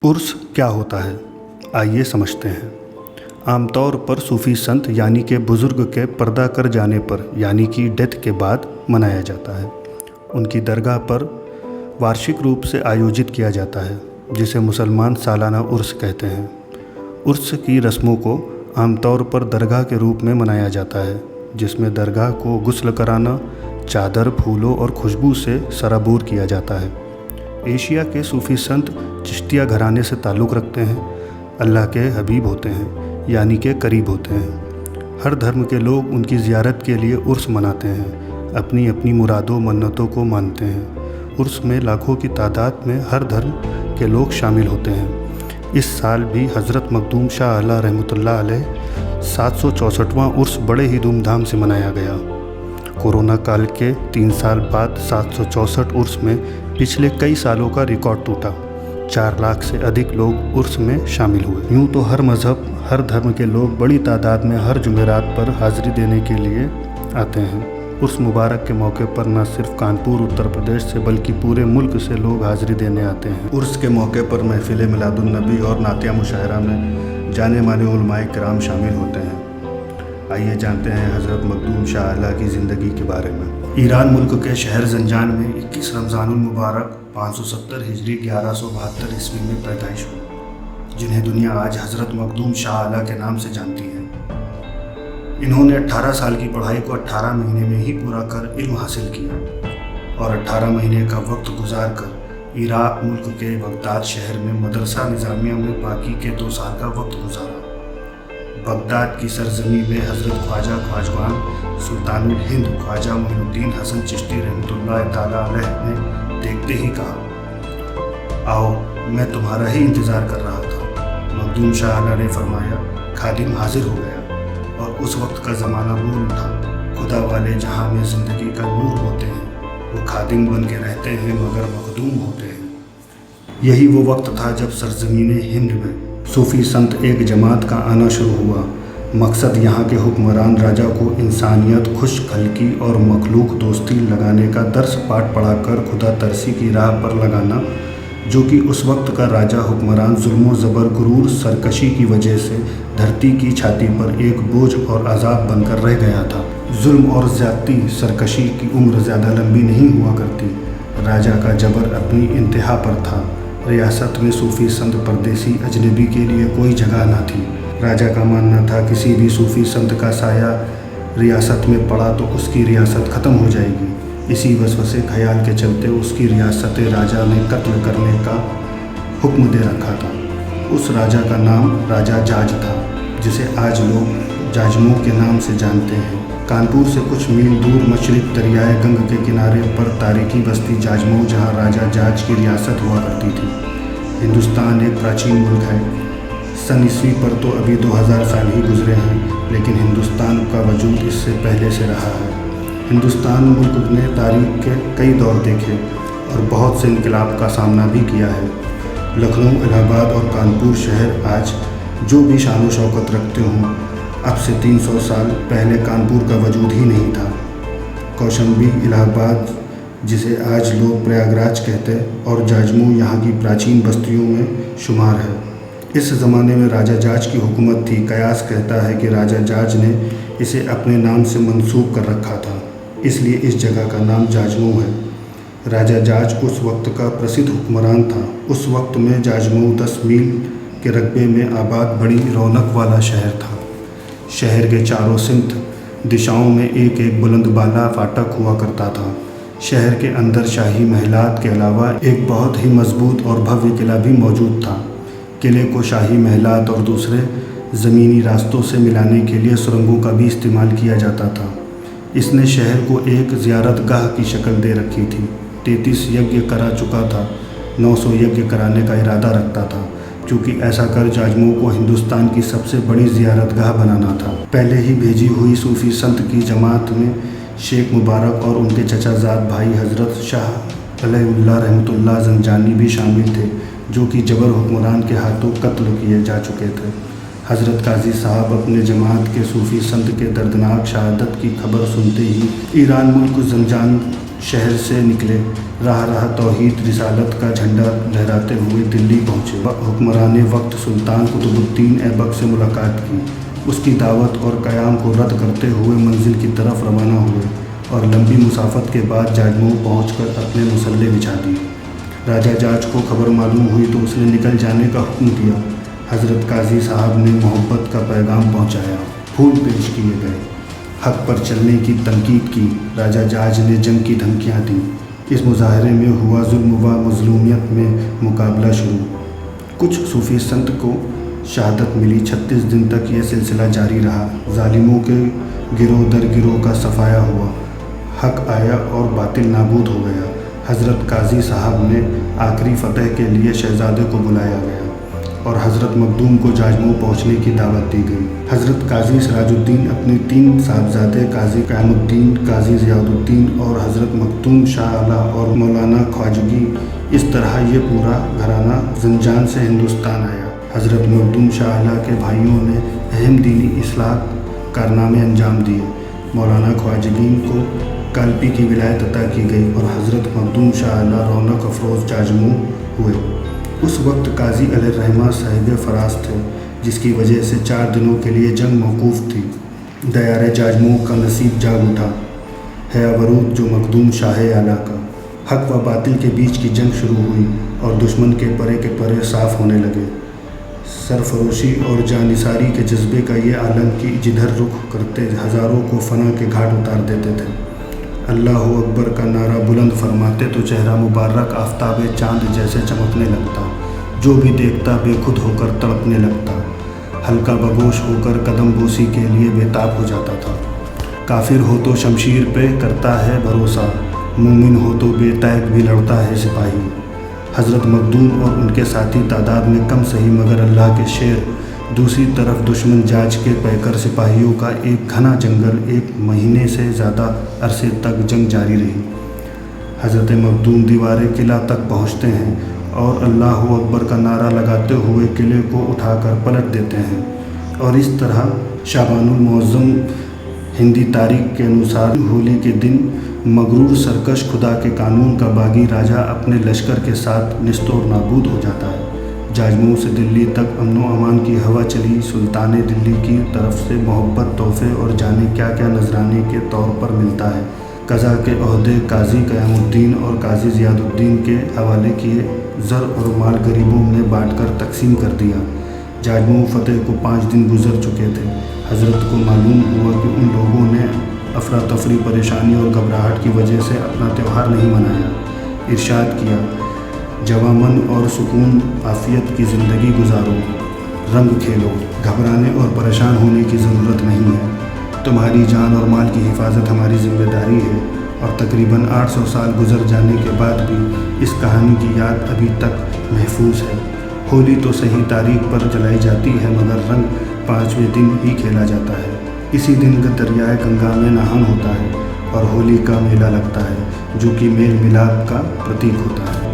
उर्स क्या होता है, आइए समझते हैं। आम तौर पर सूफ़ी संत यानी कि बुज़ुर्ग के पर्दा कर जाने पर यानी कि डेथ के बाद मनाया जाता है। उनकी दरगाह पर वार्षिक रूप से आयोजित किया जाता है, जिसे मुसलमान सालाना उर्स कहते हैं। उर्स की रस्मों को आमतौर पर दरगाह के रूप में मनाया जाता है, जिसमें दरगाह को गुस्ल कराना, चादर, फूलों और खुशबू से सराबोर किया जाता है। एशिया के सूफ़ी संत चिश्तिया घराने से ताल्लुक़ रखते हैं, अल्लाह के हबीब होते हैं यानी कि करीब होते हैं। हर धर्म के लोग उनकी ज़ियारत के लिए उर्स मनाते हैं, अपनी अपनी मुरादों मन्नतों को मानते हैं। उर्स में लाखों की तादाद में हर धर्म के लोग शामिल होते हैं। इस साल भी हज़रत मखदूम शाह आला रहमतुल्लाह अलैह 764वां उर्स बड़े ही धूमधाम से मनाया गया। कोरोना काल के 3 साल बाद 764 उर्स में पिछले कई सालों का रिकॉर्ड टूटा। 4 लाख से अधिक लोग उर्स में शामिल हुए। यूँ तो हर मज़हब, हर धर्म के लोग बड़ी तादाद में हर जुमेरात पर हाज़िरी देने के लिए आते हैं। उर्स मुबारक के मौके पर न सिर्फ कानपुर उत्तर प्रदेश से बल्कि पूरे मुल्क से लोग हाज़िरी देने आते हैं। उर्स के मौके पर महफिल मिलादुन नबी और नातिया मुशायरा में जाने माने उलमाए किराम शामिल होते हैं। आइए जानते हैं हज़रत मखदूम शाह आला की ज़िंदगी के बारे में। ईरान मुल्क के शहर ज़ंजान में 21 रमज़ानुल मुबारक 570 हिजरी 1172 ईस्वी में पैदाइश हुई, जिन्हें दुनिया आज हज़रत मखदूम शाह आला के नाम से जानती है। इन्होंने 18 साल की पढ़ाई को 18 महीने में ही पूरा कर इल्म हासिल किया और 18 महीने का वक्त गुजार कर इराक़ मुल्क के बगदाद शहर में मदरसा निज़ामिया में बाकी के 2 साल का वक्त गुजारा। बगदाद की सरजमी में हज़रत ख्वाजा ख्वाजगान सुल्तानुल हिंद ख्वाजा मोइनुद्दीन हसन चिश्ती रहमतुल्लाह ताला अलैह ने देखते ही कहा, आओ मैं तुम्हारा ही इंतज़ार कर रहा था। मखदूम शाह आला ने फरमाया, खादिम हाजिर हो गया। और उस वक्त का ज़माना बोल उठा, खुदा वाले जहाँ में ज़िंदगी का नूर होते हैं वो खादिम बन के रहते हैं मगर मखदूम होते हैं। यही वो वक्त था जब सरजमीन हिंद में सूफ़ी संत एक जमात का आना शुरू हुआ। मकसद यहाँ के हुक्मरान राजा को इंसानियत, खुश खल्की और मखलूक दोस्ती लगाने का दर्स पाठ पढ़ाकर खुदा तरसी की राह पर लगाना, जो कि उस वक्त का राजा हुक्मरान जुल्म ज़बर, गुरूर, सरकशी की वजह से धरती की छाती पर एक बोझ और अज़ाब बनकर रह गया था। जुल्म और ज़्यादती, सरकशी की उम्र ज़्यादा लंबी नहीं हुआ करती। राजा का जबर अपनी इंतहा पर था। रियासत में सूफ़ी संत परदेसी अजनबी के लिए कोई जगह न थी। राजा का मानना था किसी भी सूफ़ी संत का साया रियासत में पड़ा तो उसकी रियासत ख़त्म हो जाएगी। इसी वसवसे ख़याल के चलते उसकी रियासत राजा ने कत्ल करने का हुक्म दे रखा था। उस राजा का नाम राजा जाज था, जिसे आज लोग जाजमऊ के नाम से जानते हैं। कानपुर से कुछ मील दूर मशरिक़ दरियाए गंग के किनारे पर तारीखी बस्ती जाजमऊ, जहाँ राजा जाज की रियासत हुआ करती थी। हिंदुस्तान एक प्राचीन मुल्क है। सन ईस्वी पर तो अभी 2000 साल ही गुजरे हैं, लेकिन हिंदुस्तान का वजूद इससे पहले से रहा है। हिंदुस्तान मुल्क ने तारीख के कई दौर देखे और बहुत से इनकलाब का सामना भी किया है। लखनऊ, इलाहाबाद और कानपुर शहर आज जो भी शान व शौकत रखते हों, अब से 300 साल पहले कानपुर का वजूद ही नहीं था। कौशाम्बी, इलाहाबाद, जिसे आज लोग प्रयागराज कहते हैं, और जाजमऊ यहाँ की प्राचीन बस्तियों में शुमार है। इस ज़माने में राजा जाज की हुकूमत थी। कयास कहता है कि राजा जाज ने इसे अपने नाम से मंसूब कर रखा था, इसलिए इस जगह का नाम जाजमऊ है। राजा जाज उस वक्त का प्रसिद्ध हुक्मरान था। उस वक्त में जाजमऊ 10 मील के रकबे में आबाद बड़ी रौनक वाला शहर था। शहर के चारों सिमत दिशाओं में एक एक बुलंद बाला फाटक हुआ करता था। शहर के अंदर शाही महलात के अलावा एक बहुत ही मजबूत और भव्य किला भी मौजूद था। किले को शाही महलात और दूसरे ज़मीनी रास्तों से मिलाने के लिए सुरंगों का भी इस्तेमाल किया जाता था। इसने शहर को एक ज़ियारतगाह की शक्ल दे रखी थी। 33 यज्ञ करा चुका था, 900 यज्ञ कराने का इरादा रखता था, क्योंकि ऐसा कर जाजमऊ को हिंदुस्तान की सबसे बड़ी ज़ियारतगाह बनाना था। पहले ही भेजी हुई सूफ़ी संत की जमात में शेख मुबारक और उनके चचाजाद भाई हज़रत शाह अलीउल्लाह रहमतुल्लाह ज़ंजानी भी शामिल थे, जो कि जबर हुक्मरान के हाथों कत्ल किए जा चुके थे। हज़रत काजी साहब अपने जमात के सूफ़ी संत के दर्दनाक शहादत की खबर सुनते ही ईरान मुल्क ज़ंजान شہر سے نکلے، راہ راہ توحید رسالت کا جھنڈا لہراتے ہوئے دلی پہنچے۔ حکمران وقت سلطان قطب الدین ایبک سے ملاقات کی، اس کی دعوت اور قیام کو رد کرتے ہوئے منزل کی طرف روانہ ہوئے اور لمبی مسافت کے بعد جاجموں پہنچ کر اپنے مسلح بچھا دیے۔ راجہ جاج کو خبر معلوم ہوئی تو اس نے نکل جانے کا حکم دیا۔ حضرت قاضی صاحب نے محبت کا پیغام پہنچایا، پھول پیش کیے گئے، حق پر چلنے کی تنقید کی۔ راجہ جاج نے جنگ کی دھمکیاں دیں۔ اس مظاہرے میں ہوا ظلم و مظلومیت میں مقابلہ شروع۔ کچھ صوفی سنت کو شہادت ملی۔ 36 دن تک یہ سلسلہ جاری رہا۔ ظالموں کے گروہ در گروہ کا صفایا ہوا، حق آیا اور باطل نابود ہو گیا۔ حضرت قاضی صاحب نے آخری فتح کے لیے شہزادے کو بلایا گیا اور حضرت مخدوم کو جاجموں پہنچنے کی دعوت دی گئی۔ حضرت قاضی سراج الدین اپنے 3 صاحبزادے قاضی قیام الدین، قاضی ضیاء الدین اور حضرت مخدوم شاہ اعلیٰ اور مولانا خواجگی، اس طرح یہ پورا گھرانہ زنجان سے ہندوستان آیا۔ حضرت مخدوم شاہ اعلیٰ کے بھائیوں نے اہم دینی اصلاح کارنامے انجام دیے۔ مولانا خواجگی کو کالپی کی ولایت عطا کی گئی اور حضرت مخدوم شاہ اعلیٰ رونق افروز جاجموں ہوئے۔ اس وقت قاضی علیہ الرحمہ صاحب فراز تھے، جس کی وجہ سے 4 دنوں کے لیے جنگ موقوف تھی۔ دیار جاجموں کا نصیب جاگ اٹھا ہے عروج جو مخدوم شاہ اعلیٰ کا۔ حق و باطل کے بیچ کی جنگ شروع ہوئی اور دشمن کے پرے صاف ہونے لگے۔ سرفروشی اور جانثاری کے جذبے کا یہ عالم کہ جدھر رخ کرتے ہزاروں کو فنا کے گھاٹ اتار دیتے تھے۔ اللہ اکبر کا نعرہ بلند فرماتے تو چہرہ مبارک آفتاب چاند جیسے چمکنے لگتا، جو بھی دیکھتا بے خود ہو کر تڑپنے لگتا، ہلکا بگوش ہو کر قدم بوسی کے لیے بےتاب ہو جاتا تھا۔ کافر ہو تو شمشیر پہ کرتا ہے بھروسہ، مومن ہو تو بے تیغ بھی لڑتا ہے سپاہی۔ حضرت مخدوم اور ان کے ساتھی تعداد میں کم سہی مگر اللہ کے شیر، دوسری طرف دشمن جاج کے پیکر سپاہیوں کا ایک گھنا جنگل، 1 مہینے سے زیادہ عرصے تک جنگ جاری رہی۔ حضرت مخدوم دیوار قلعہ تک پہنچتے ہیں اور اللہ اکبر کا نعرہ لگاتے ہوئے قلعے کو اٹھا کر پلٹ دیتے ہیں، اور اس طرح شعبان المعظم ہندی تاریخ کے انوسار ہولی کے دن مغرور سرکش خدا کے قانون کا باغی راجہ اپنے لشکر کے ساتھ نیست و نابود ہو جاتا ہے۔ جاجموں سے دلی تک امن و امان کی ہوا چلی۔ سلطان دلی کی طرف سے محبت، تحفے اور جانے کیا کیا نذرانے کے طور پر ملتا ہے۔ قضا کے عہدے قاضی قیام الدین اور قاضی ضیاء الدین کے حوالے کیے، زر اور مال غریبوں میں بانٹ کر تقسیم کر دیا۔ جاجموں فتح کو 5 دن گزر چکے تھے۔ حضرت کو معلوم ہوا کہ ان لوگوں نے افراتفری، پریشانی اور گھبراہٹ کی وجہ سے اپنا تہوار نہیں منایا۔ ارشاد کیا، جوامن اور سکون عافیت کی زندگی گزارو، رنگ کھیلو، گھبرانے اور پریشان ہونے کی ضرورت نہیں ہے۔ تمہاری جان اور مال کی حفاظت ہماری ذمہ داری ہے، اور تقریباً 800 سال گزر جانے کے بعد بھی اس کہانی کی یاد ابھی تک محفوظ ہے۔ ہولی تو صحیح تاریخ پر جلائی جاتی ہے مگر رنگ 5ویں دن ہی کھیلا جاتا ہے۔ اسی دن دریائے گنگا میں نہان ہوتا ہے اور ہولی کا میلہ لگتا ہے، جو کہ میل ملاپ کا پرتیک ہوتا ہے۔